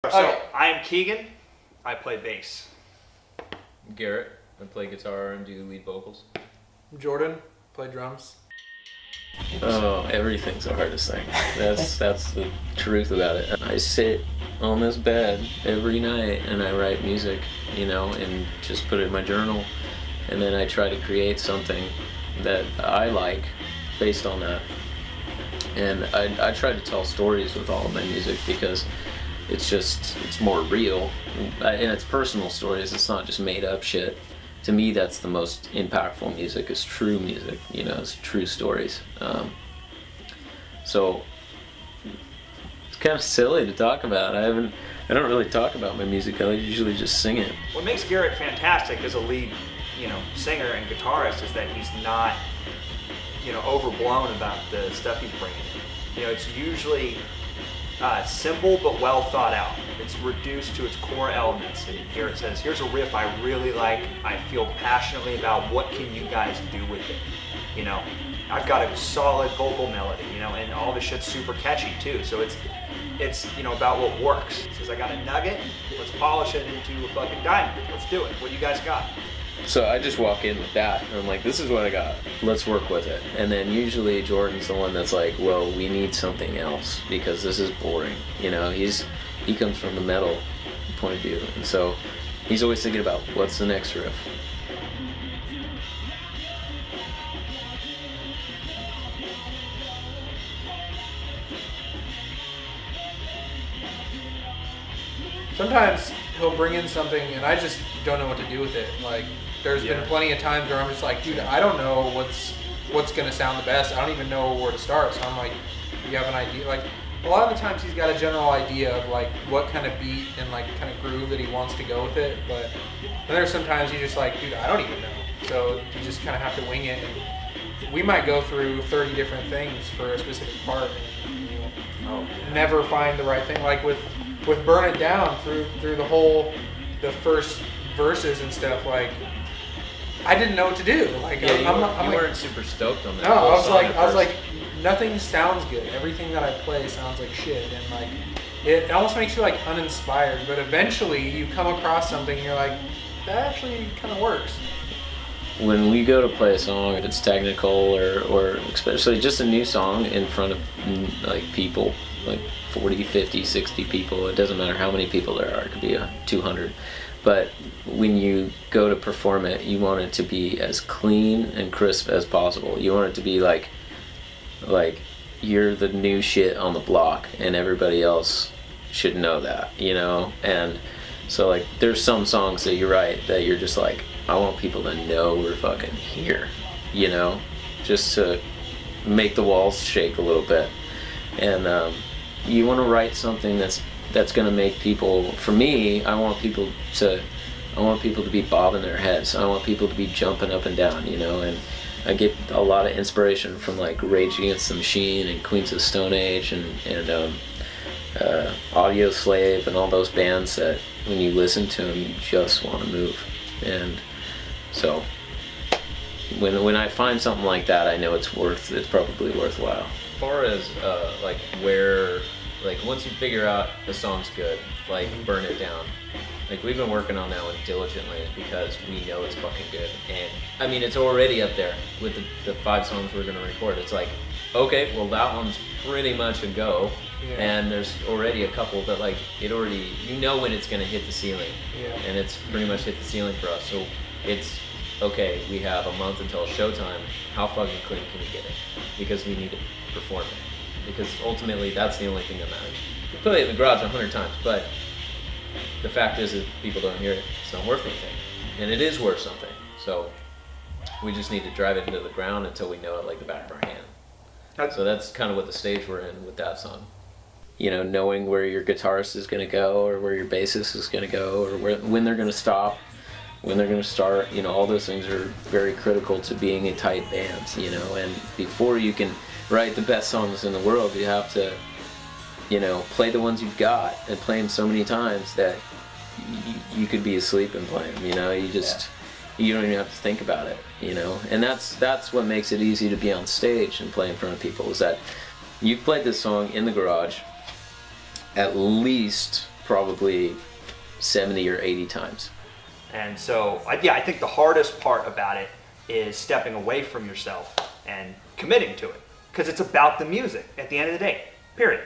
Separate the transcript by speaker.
Speaker 1: So, I am Keegan. I play bass.
Speaker 2: Garrett. I play guitar and do lead vocals.
Speaker 3: Jordan. Play drums.
Speaker 2: Oh, everything's the hardest thing. That's the truth about it. I sit on this bed every night and I write music, and just put it in my journal. And then I try to create something that I like based on that. And I try to tell stories with all of my music because it's more real. And it's personal stories. It's not just made up shit. To me, that's the most impactful music, is true music, it's true stories. So it's kind of silly to talk about. I don't really talk about my music. I usually just sing it.
Speaker 1: What makes Garrett fantastic as a lead, singer and guitarist is that he's not, overblown about the stuff he's bringing in. It's usually simple but well thought out. It's reduced to its core elements. And Garrett says, here's a riff I really like, I feel passionately about, what can you guys do with it? I've got a solid vocal melody, and all the shit's super catchy too. So it's about what works. He says, I got a nugget, let's polish it into a fucking diamond. Let's do it. What do you guys got?
Speaker 2: So I just walk in with that, and I'm like, this is what I got. Let's work with it. And then usually Jordan's the one that's like, well, we need something else because this is boring. He comes from the metal point of view, and so he's always thinking about what's the next riff.
Speaker 3: Sometimes he'll bring in something and I just don't know what to do with it. Like, there's been plenty of times where I'm just like, dude, I don't know what's gonna sound the best. I don't even know where to start. So I'm like, do you have an idea? Like, a lot of the times he's got a general idea of like what kind of beat and like kind of groove that he wants to go with it. But then there's sometimes you're just like, dude, I don't even know. So you just kind of have to wing it. And we might go through 30 different things for a specific part and never find the right thing. Like with Burn It Down, through the first verses and stuff, like, I didn't know what to do. Like,
Speaker 2: you weren't super stoked on that.
Speaker 3: No, I was like, nothing sounds good. Everything that I play sounds like shit, and like, it almost makes you like uninspired. But eventually, you come across something, and you're like, that actually kind of works.
Speaker 2: When we go to play a song, if it's technical or especially just a new song in front of like people, like 40, 50, 60 people, it doesn't matter how many people there are, it could be 200. But when you go to perform it, you want it to be as clean and crisp as possible. You want it to be like you're the new shit on the block and everybody else should know that, And so like there's some songs that you write that you're just like, I want people to know we're fucking here, just to make the walls shake a little bit. And you want to write something that's going to make people, for me, I want people to be bobbing their heads. I want people to be jumping up and down, and I get a lot of inspiration from like Rage Against the Machine and Queens of the Stone Age and Audio Slave and all those bands that when you listen to them, you just want to move. And so when I find something like that, I know it's probably worthwhile. As far as once you figure out the song's good, like Burn It Down, like we've been working on that one diligently because we know it's fucking good. And I mean, it's already up there with the 5 songs we're gonna record. It's like, okay, well that one's pretty much a go. Yeah. And there's already a couple that like it already, when it's gonna hit the ceiling. Yeah. And it's pretty much hit the ceiling for us. So it's okay, we have a month until showtime. How fucking clean can we get it? Because we need to perform it. Because ultimately that's the only thing that matters. We play it in the garage 100 times, but the fact is that people don't hear it, it's not worth anything. And it is worth something. So we just need to drive it into the ground until we know it like the back of our hand. So that's kind of what the stage we're in with that song. Knowing where your guitarist is going to go or where your bassist is going to go or when they're going to stop, when they're going to start, all those things are very critical to being a tight band, and before you can write the best songs in the world, you have to, play the ones you've got and play them so many times that you could be asleep and play them, you don't even have to think about it, and that's what makes it easy to be on stage and play in front of people, is that you've played this song in the garage at least probably 70 or 80 times.
Speaker 1: And so, I think the hardest part about it is stepping away from yourself and committing to it. Because it's about the music at the end of the day, period.